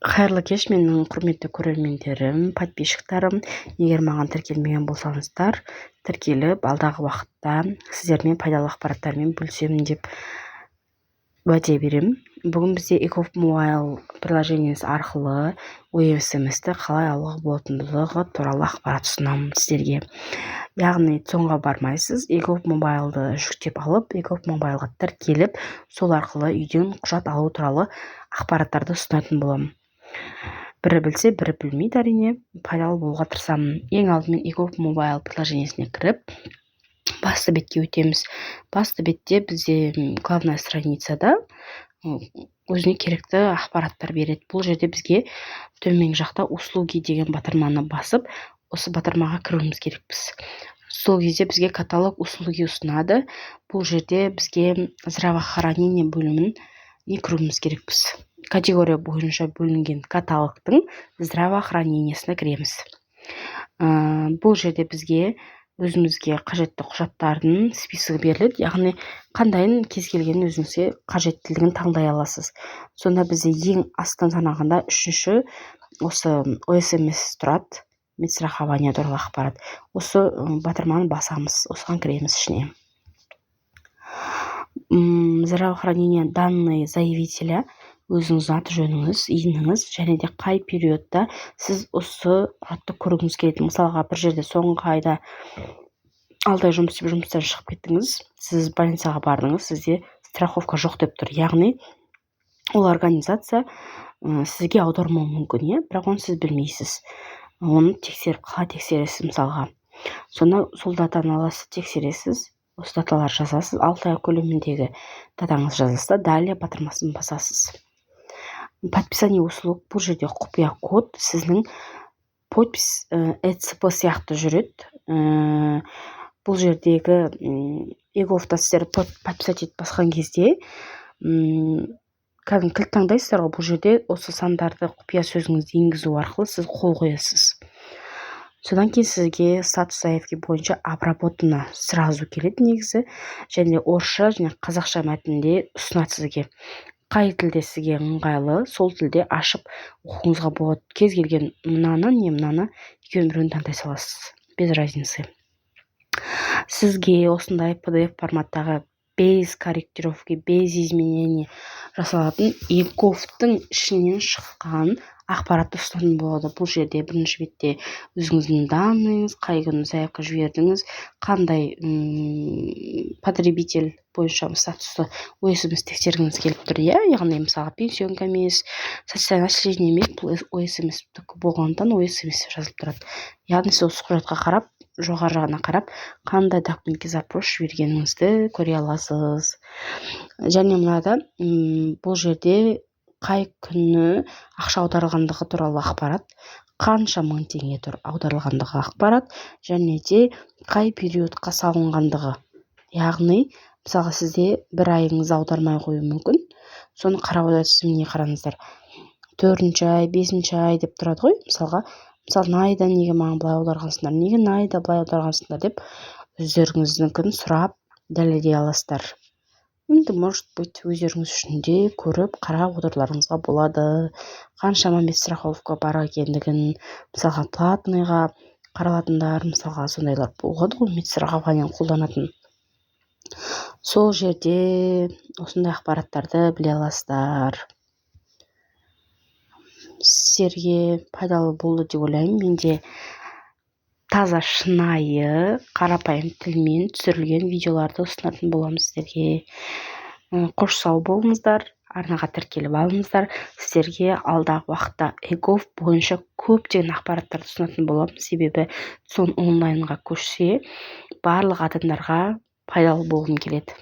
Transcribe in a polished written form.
Қайырлы кеш, менің құрметті көрермендерім, подписчиктарым. Егер маған тіркелмеген болсаңыздар, тіркеліп, алдағы уақытта сіздермен пайдалы ақпараттармен бөлісемін деп уәде беремін. Бүгін бізде ECOF Mobile приложениесі арқылы OSMS-ті қалай алуға болатындығы туралы ақпарат ұсынамын сіздерге. Яғни соңға бармайсыз, ECOF Mobile-ды жүктеп алып, ECOF Mobile-ға тіркеліп, сол арқылы үйден құжат алу туралы ақпараттарды ұсынатын боламын. Бірі білсе, бірі білмейді, әрине, пайдалы болуға тырысамын. Ең алдымен ECOF Mobile приложениесіне кіріп, басты бетке өтеміз. Басты бетте бізде главная страницада өзіне керекті ақпараттар береді. Бұл жерде бізге төмен жақта услуги деген батырманы басып, осы батырмаға кіруіміз керекпіз. Сол кезде бізге каталог услуги ұсынады. Бұл жерде бізге здравоохранение бөлімін кіруіміз керекпіз. Категория бойынша бөлінген каталогтың здравоохранениесіне кіреміз. Бұл жерде бізге өзімізге қажетті құжаттардың списогі беріледі, яғни қандайын кез келген өзіңізге қажеттілігін таңдай аласыз. Сонда бізде ең астан санағанда үшінші осы OSMS тұрады, медстрахование туралы ақпарат. Осы батырманы басамыз, осыған кіреміз ішіне. Здравоохранение данные заявителя, өзіңіз аты жөніңіз, иініңіз, және де қай периодта сіз осы құжатты көргіңіз келеді. Мысалға, бір жерде соңғы айда 6 ай жұмыстан шығып кеттіңіз, сіз больницаға бардыңыз, сізде страховка жоқ деп тұр. Яғни, ол организация сізге аудармауы мүмкін, бірақ оны сіз білмейсіз. Оны тексеріп, қалай тексересіз мысалға. Сонда сол датаны аласыз, тексересіз, осы даталар жазасыз, 6 ай көлеміндегі датаңыз жазасыз, далее батырмасын басасыз. Подписание услуг, бұл жерде құпия код, сіздің подпись ЭЦП сияқты жүреді. Бұл жердегі ECOF-та сіздер подписать етіп басқан кезде кәдімгі кілт таңдайсыздар ғой, бұл жерде осы сандарды құпия сөзіңізді енгізу арқылы сіз қол қоясыз. Содан кейін сізге статус заявки бойынша обработано сразу келеді негізі, және орысша және қазақша мәтінде ұсынады сізге. Қай тілде сізге ыңғайлы, сол тілде ашып оқуыңызға болады. Кез келген мынаны, не мынаны, екеуін біреуін таңдай саласыз, без разницы. Сізге осындай PDF форматтағы без корректировки, без изменений жасалатын ECOF-тың ішінен шыққан ақпаратты ұсынатын болады. Бұл жерде бірінші бетте өзіңіздің даныңыз, қай күні заявка жібердіңіз, қандай потребитель бойынша статусты OSMS тексергіңіз келіп тұр. Яғни, мысалға, пенсионка емес, социальное наследие емес, бұл OSMS болғандан OSMS жазылып тұрады. Яғни, сіз осы құжатқа қарап, жоғары жағына қарап, қандай документке запрос жібергеніңізді көре аласыз. Және мынада бұл жерде қай күні ақша аударылғандығы туралы ақпарат, қанша мың теңге аударылғандығы ақпарат, және де қай периодқа салынғандығы. Яғни, мысалға, сізде бір айыңыз аудармай қою мүмкін. Соны қарап отырсыз, міне қараңыздар. 4-ші ай, 5-ші ай деп тұрады ғой. Мысалға, найда неге маған былай аударғансыңдар, неге найда былай аударғансыңдар деп өздеріңіздің сұрап дәлелдей аласыздар. Енді, может быть, өздеріңіз үшін де көріп, қарап отыруларыңызға болады. Қаншама медстраховка бар екендігін, мысалға, платныйға қаралатындар, мысалға, сондайлар болады ғой, медстрахованияны қолданатын. Сол жерде осындай ақпараттарды біле аласыздар. Сіздерге пайдалы болды деп ойлаймын. Менде таза шынайы, қарапайым тілмен түсірілген видеоларды ұсынатын боламын сіздерге. Қош сау болыңыздар, арнаға тіркеліп алыңыздар. Сіздерге алдағы уақытта ECOF бойынша көптеген ақпараттарды ұсынатын боламын. Себебі сон онлайнға көшсе, барлық адамдарға пайдалы болғым келеді.